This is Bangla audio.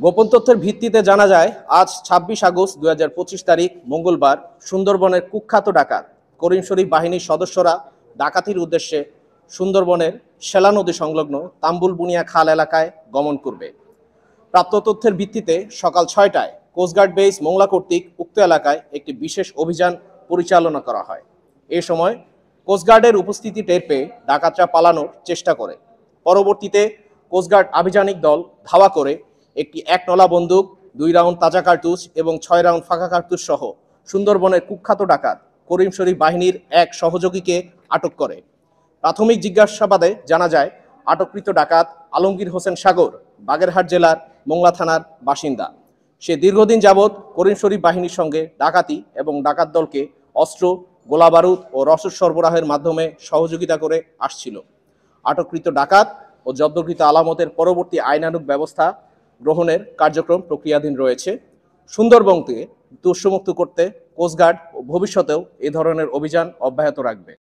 গোপন তথ্যের ভিত্তিতে জানা যায় আজ ২৬ আগস্ট ২০২৫ তারিখ মঙ্গলবার সুন্দরবনের কুখ্যাত ডাকাত করিম শরীফ বাহিনীর সদস্যরা ডাকাতির উদ্দেশ্যে সুন্দরবনের শেলা নদী সংলগ্ন তাম্বুল বুনিয়া খাল এলাকায় গমন করবে। প্রাপ্ত তথ্যের ভিত্তিতে সকাল ৬টায় কোস্টগার্ড বেস মোংলা কর্তৃক উক্ত এলাকায় একটি বিশেষ অভিযান পরিচালনা করা হয়। এ সময় কোস্টগার্ডের উপস্থিতি টের পেয়ে ডাকাতরা পালানোর চেষ্টা করে। পরবর্তীতে কোস্টগার্ড আভিযানিক দল ধাওয়া করে একটি ১ নলা বন্দুক, ২ রাউন্ড তাজা কার্তুজ এবং ৬ রাউন্ড ফাঁকা কার্তুজ সহ সুন্দরবনের কুখ্যাত ডাকাত করিম শরীফ বাহিনীর এক সহযোগীকে আটক করে। প্রাথমিক জিজ্ঞাসাবাদে জানা যায় আটককৃত ডাকাত আলমগীর হোসেন সাগর বাগেরহাট জেলার মোংলা থানার বাসিন্দা। সে দীর্ঘদিন যাবৎ করিম শরীফ বাহিনীর সঙ্গে ডাকাতি এবং ডাকাত দলকে অস্ত্র, গোলাবারুদ ও রসদ সরবরাহের মাধ্যমে সহযোগিতা করে আসছিল। আটককৃত ডাকাত ও জব্দকৃত আলামতের পরবর্তী আইনানুগ ব্যবস্থা গ্রহণের কার্যক্রম প্রক্রিয়াধীন রয়েছে। সুন্দরবনকে দস্যুমুক্ত করতে কোস্টগার্ড ভবিষ্যতেও এ ধরনের অভিযান অব্যাহত রাখবে।